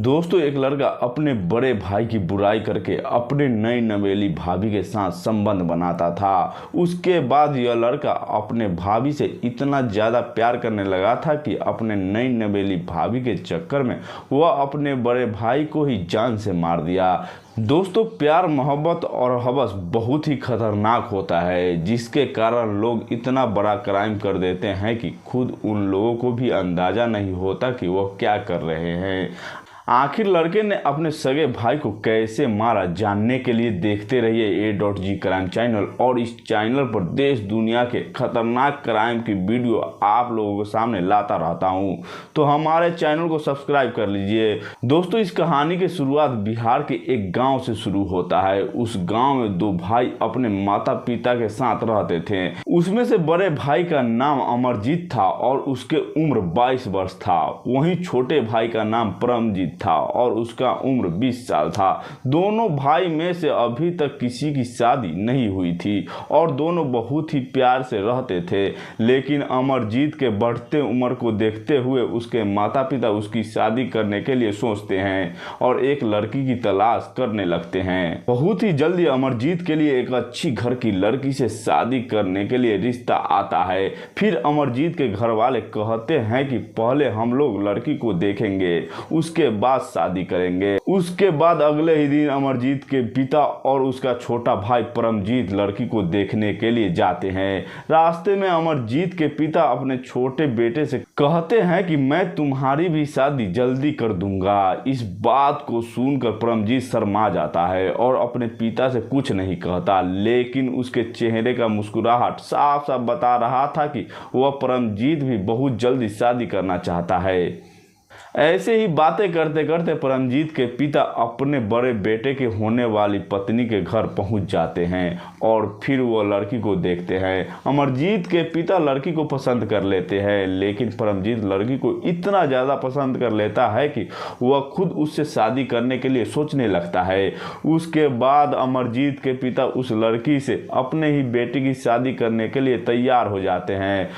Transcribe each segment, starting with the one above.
दोस्तों, एक लड़का अपने बड़े भाई की बुराई करके अपने नई नवेली भाभी के साथ संबंध बनाता था। उसके बाद यह लड़का अपने भाभी से इतना ज़्यादा प्यार करने लगा था कि अपने नई नवेली भाभी के चक्कर में वह अपने बड़े भाई को ही जान से मार दिया। दोस्तों, प्यार, मोहब्बत और हवस बहुत ही खतरनाक होता है, जिसके कारण लोग इतना बड़ा क्राइम कर देते हैं कि खुद उन लोगों को भी अंदाज़ा नहीं होता कि वह क्या कर रहे हैं। आखिर लड़के ने अपने सगे भाई को कैसे मारा, जानने के लिए देखते रहिए A.G क्राइम चैनल। और इस चैनल पर देश दुनिया के खतरनाक क्राइम की वीडियो आप लोगों के सामने लाता रहता हूं, तो हमारे चैनल को सब्सक्राइब कर लीजिए। दोस्तों, इस कहानी की शुरुआत बिहार के एक गांव से शुरू होता है। उस गांव में दो भाई अपने माता पिता के साथ रहते थे। उसमें से बड़े भाई का नाम अमरजीत था और उसके उम्र 22 वर्ष था। वहीं छोटे भाई का नाम परमजीत था और उसका उम्र 20 साल था। दोनों भाई में से अभी तक किसी की शादी नहीं हुई थी और दोनों बहुत ही प्यार से रहते थे। लेकिन अमरजीत के बढ़ते उम्र को देखते हुए उसके माता पिता उसकी शादी करने के लिए सोचते हैं और एक लड़की की तलाश करने लगते हैं। बहुत ही जल्दी अमरजीत के लिए एक अच्छी घर की लड़की से शादी करने के लिए रिश्ता आता है। फिर अमरजीत के घर वाले कहते हैं कि पहले हम लोग लड़की को देखेंगे, उसके बाद शादी करेंगे। उसके बाद अगले ही दिन अमरजीत के पिता और उसका छोटा भाई परमजीत लड़की को देखने के लिए जाते हैं। रास्ते में अमरजीत के पिता अपने छोटे बेटे से कहते हैं कि मैं तुम्हारी भी शादी जल्दी कर दूंगा। इस बात को सुनकर परमजीत शर्मा जाता है और अपने पिता से कुछ नहीं कहता, लेकिन उसके चेहरे का मुस्कुराहट साफ साफ बता रहा था कि वह परमजीत भी बहुत जल्दी शादी करना चाहता है। ऐसे ही बातें करते करते परमजीत के पिता अपने बड़े बेटे के होने वाली पत्नी के घर पहुंच जाते हैं और फिर वो लड़की को देखते हैं। अमरजीत के पिता लड़की को पसंद कर लेते हैं, लेकिन परमजीत लड़की को इतना ज़्यादा पसंद कर लेता है कि वह खुद उससे शादी करने के लिए सोचने लगता है। उसके बाद अमरजीत के पिता उस लड़की से अपने ही बेटे की शादी करने के लिए तैयार हो जाते हैं।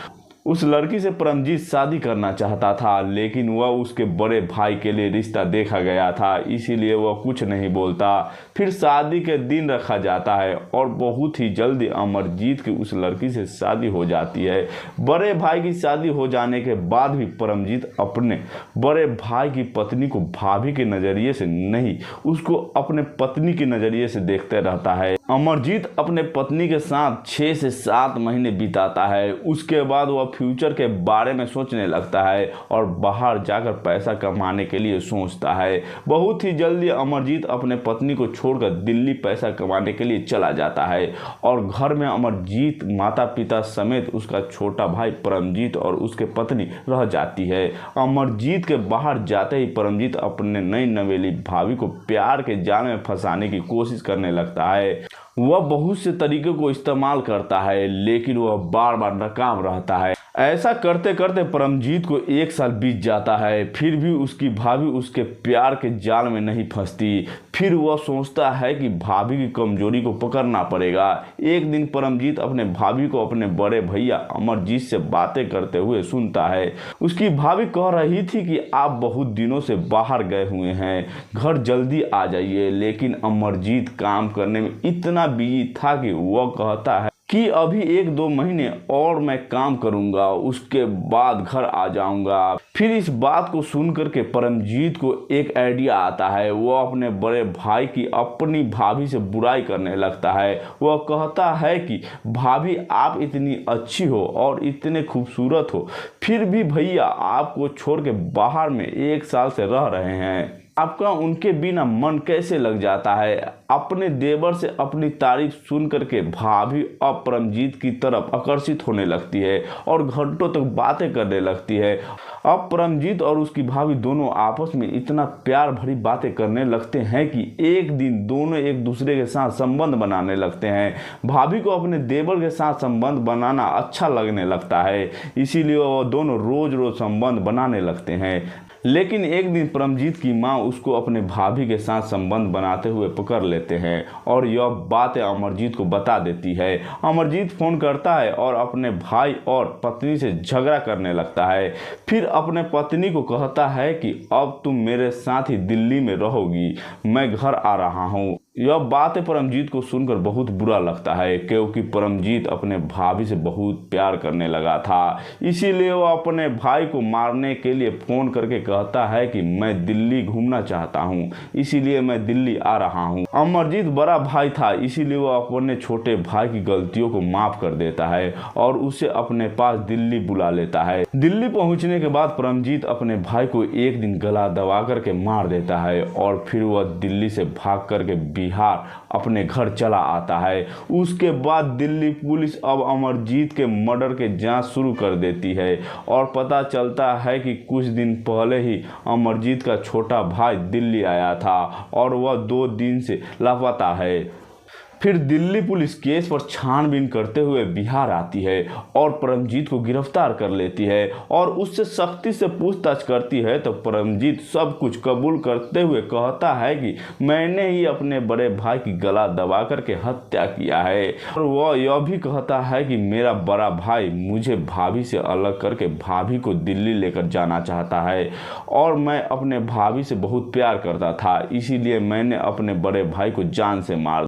उस लड़की से परमजीत शादी करना चाहता था, लेकिन वह उसके बड़े भाई के लिए रिश्ता देखा गया था, इसीलिए वह कुछ नहीं बोलता। फिर शादी के दिन रखा जाता है और बहुत ही जल्दी अमरजीत की उस लड़की से शादी हो जाती है। बड़े भाई की शादी हो जाने के बाद भी परमजीत अपने बड़े भाई की पत्नी को भाभी के नज़रिए से नहीं, उसको अपने पत्नी के नज़रिए से देखते रहता है। अमरजीत अपने पत्नी के साथ 6 से 7 महीने बिताता है। उसके बाद वह फ्यूचर के बारे में सोचने लगता है और बाहर जाकर पैसा कमाने के लिए सोचता है। बहुत ही जल्दी अमरजीत अपने पत्नी को छोड़कर दिल्ली पैसा कमाने के लिए चला जाता है और घर में अमरजीत माता पिता समेत उसका छोटा भाई परमजीत और उसके पत्नी रह जाती है। अमरजीत के बाहर जाते ही परमजीत अपने नई नवेली भाभी को प्यार के जाल में फंसाने की कोशिश करने लगता है। वह बहुत से तरीकों को इस्तेमाल करता है, लेकिन वह बार बार नाकाम रहता है। ऐसा करते करते परमजीत को 1 साल बीत जाता है, फिर भी उसकी भाभी उसके प्यार के जाल में नहीं फंसती। फिर वह सोचता है कि भाभी की कमजोरी को पकड़ना पड़ेगा। एक दिन परमजीत अपने भाभी को अपने बड़े भैया अमरजीत से बातें करते हुए सुनता है। उसकी भाभी कह रही थी कि आप बहुत दिनों से बाहर गए हुए हैं, घर जल्दी आ जाइए। लेकिन अमरजीत काम करने में इतना बिजी था कि वह कहता है कि अभी 1-2 महीने और मैं काम करूंगा, उसके बाद घर आ जाऊंगा। फिर इस बात को सुनकर के परमजीत को एक आइडिया आता है। वह अपने बड़े भाई की अपनी भाभी से बुराई करने लगता है। वह कहता है कि भाभी, आप इतनी अच्छी हो और इतने खूबसूरत हो, फिर भी भैया आपको छोड़ के बाहर में 1 साल से रह रहे हैं। आपका उनके बिना मन कैसे लग जाता है। अपने देवर से अपनी तारीफ सुन करके भाभी अब परमजीत की तरफ आकर्षित होने लगती है और घंटों तक बातें करने लगती है। अब परमजीत और उसकी भाभी दोनों आपस में इतना प्यार भरी बातें करने लगते हैं कि एक दिन दोनों एक दूसरे के साथ संबंध बनाने लगते हैं। भाभी को अपने देवर के साथ संबंध बनाना अच्छा लगने लगता है, इसीलिए वो दोनों रोज रोज संबंध बनाने लगते हैं। लेकिन एक दिन परमजीत की माँ उसको अपने भाभी के साथ संबंध बनाते हुए पकड़ लेते हैं और यह बातें अमरजीत को बता देती है। अमरजीत फोन करता है और अपने भाई और पत्नी से झगड़ा करने लगता है। फिर अपने पत्नी को कहता है कि अब तुम मेरे साथ ही दिल्ली में रहोगी, मैं घर आ रहा हूँ। यह बातें परमजीत को सुनकर बहुत बुरा लगता है, क्योंकि परमजीत अपने भाभी से बहुत प्यार करने लगा था। इसीलिए वो अपने भाई को मारने के लिए फ़ोन करके कहता है कि मैं दिल्ली घूमना चाहता हूँ, इसीलिए मैं दिल्ली आ रहा हूँ। अमरजीत बड़ा भाई था, इसीलिए वो अपने छोटे भाई की गलतियों को माफ़ कर देता है और उसे अपने पास दिल्ली बुला लेता है। दिल्ली पहुँचने के बाद परमजीत अपने भाई को एक दिन गला दबा करके मार देता है और फिर वह दिल्ली से भाग करके बिहार अपने घर चला आता है। उसके बाद दिल्ली पुलिस अब अमरजीत के मर्डर के जांच शुरू कर देती है और पता चलता है कि कुछ दिन पहले ही अमरजीत का छोटा भाई दिल्ली आया था और वह 2 दिन से लापता है। फिर दिल्ली पुलिस केस पर छानबीन करते हुए बिहार आती है और परमजीत को गिरफ्तार कर लेती है और उससे सख्ती से पूछताछ करती है। तो परमजीत सब कुछ कबूल करते हुए कहता है कि मैंने ही अपने बड़े भाई की गला दबा करके हत्या किया है और वह यह भी कहता है कि मेरा बड़ा भाई मुझे भाभी से अलग करके भाभी को दिल्ली लेकर जाना चाहता है और मैं अपने भाभी से बहुत प्यार करता था, इसीलिए मैंने अपने बड़े भाई को जान से मार